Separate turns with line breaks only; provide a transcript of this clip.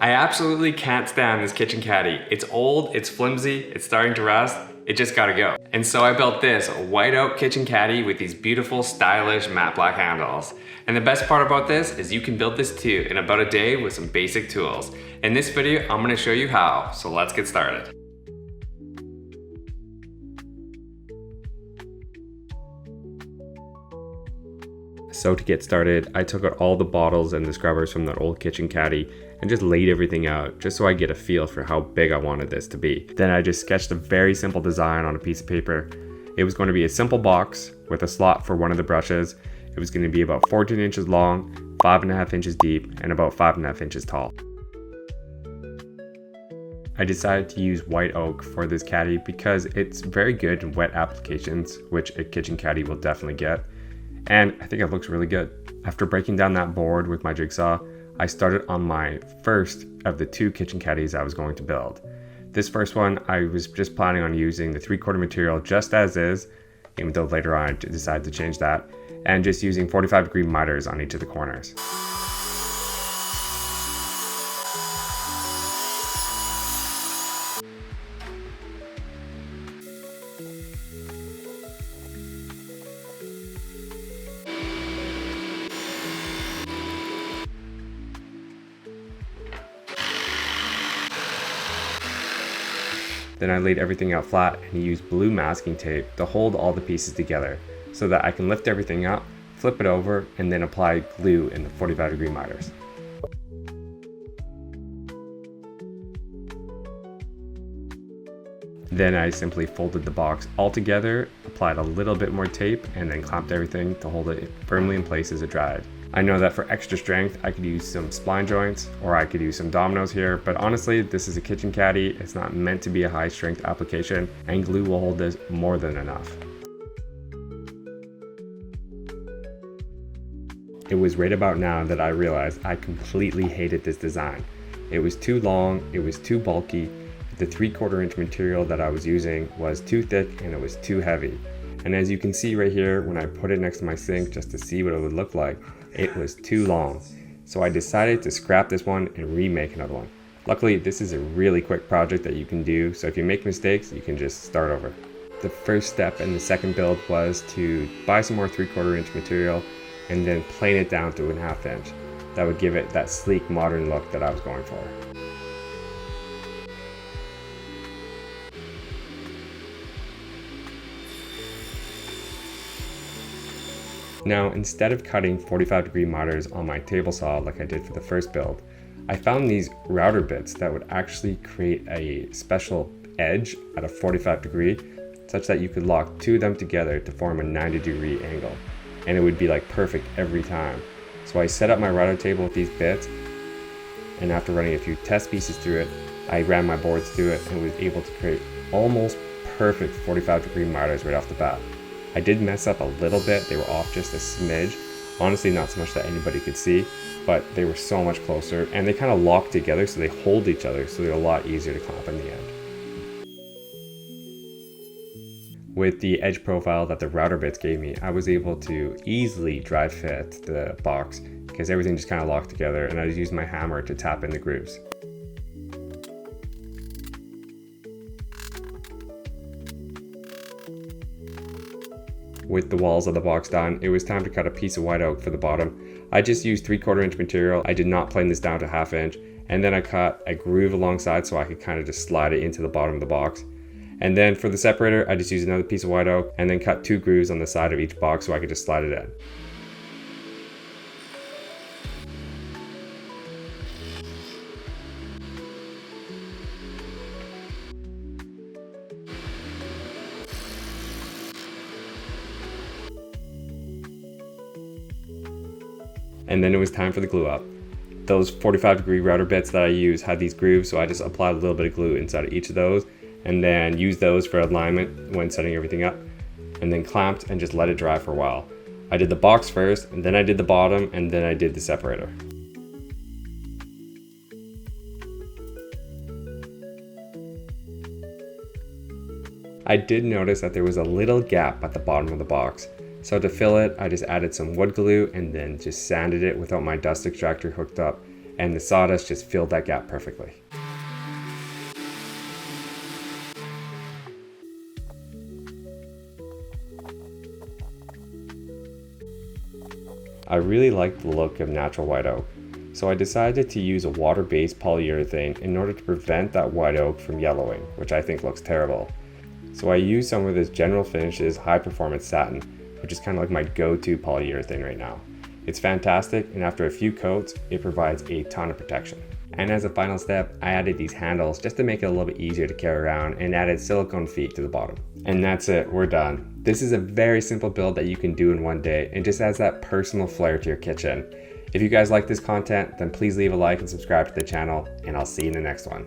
I absolutely can't stand this kitchen caddy. It's old, it's flimsy, it's starting to rust, it just gotta go. And so I built this white oak kitchen caddy with these beautiful, stylish matte black handles. And the best part about this is you can build this too in about a day with some basic tools. In this video, I'm gonna show you how, so let's get started. So to get started, I took out all the bottles and the scrubbers from that old kitchen caddy and just laid everything out just so I get a feel for how big I wanted this to be. Then I just sketched a very simple design on a piece of paper. It was going to be a simple box with a slot for one of the brushes. It was going to be about 14 inches long, 5.5 inches deep, and about 5.5 inches tall. I decided to use white oak for this caddy because it's very good in wet applications, which a kitchen caddy will definitely get. And I think it looks really good. After breaking down that board with my jigsaw, I started on my first of the two kitchen caddies I was going to build. This first one, I was just planning on using the 3/4 material just as is, even though later on I decided to change that, and just using 45-degree miters on each of the corners. Then I laid everything out flat and used blue masking tape to hold all the pieces together so that I can lift everything up, flip it over, and then apply glue in the 45-degree miters. Then I simply folded the box all together, applied a little bit more tape, and then clamped everything to hold it firmly in place as it dried. I know that for extra strength, I could use some spline joints or I could use some dominoes here, but honestly, this is a kitchen caddy. It's not meant to be a high strength application, and glue will hold this more than enough. It was right about now that I realized I completely hated this design. It was too long, it was too bulky, the 3/4 inch material that I was using was too thick and it was too heavy. And as you can see right here, when I put it next to my sink just to see what it would look like, it was too long. So I decided to scrap this one and remake another one. Luckily, this is a really quick project that you can do, so if you make mistakes, you can just start over. The first step in the second build was to buy some more 3/4 inch material and then plane it down to 1/2 inch. That would give it that sleek modern look that I was going for. Now, instead of cutting 45-degree miters on my table saw like I did for the first build, I found these router bits that would actually create a special edge at a 45 degree such that you could lock two of them together to form a 90-degree angle, and it would be like perfect every time. So I set up my router table with these bits, and after running a few test pieces through it, I ran my boards through it and was able to create almost perfect 45-degree miters right off the bat. I did mess up a little bit, they were off just a smidge. Honestly, not so much that anybody could see, but they were so much closer, and they kind of lock together so they hold each other, so they're a lot easier to clamp in the end. With the edge profile that the router bits gave me, I was able to easily dry fit the box because everything just kind of locked together, and I just used my hammer to tap in the grooves. With the walls of the box done, it was time to cut a piece of white oak for the bottom. I just used 3/4 inch material. I did not plane this down to 1/2 inch. And then I cut a groove alongside so I could kind of just slide it into the bottom of the box. And then for the separator, I just used another piece of white oak and then cut 2 grooves on the side of each box so I could just slide it in. And then it was time for the glue up. Those 45-degree router bits that I used had these grooves, so I just applied a little bit of glue inside of each of those and then used those for alignment when setting everything up, and then clamped and just let it dry for a while. I did the box first, and then I did the bottom, and then I did the separator. I did notice that there was a little gap at the bottom of the box. So to fill it, I just added some wood glue and then just sanded it without my dust extractor hooked up. and the sawdust just filled that gap perfectly. I really liked the look of natural white oak, so I decided to use a water-based polyurethane in order to prevent that white oak from yellowing, which I think looks terrible. So I used some of this General Finishes high performance satin, which is kind of like my go-to polyurethane right now. It's fantastic, and after a few coats, it provides a ton of protection. And as a final step, I added these handles just to make it a little bit easier to carry around, and added silicone feet to the bottom. And that's it, we're done. This is a very simple build that you can do in one day and just adds that personal flair to your kitchen. If you guys like this content, then please leave a like and subscribe to the channel, and I'll see you in the next one.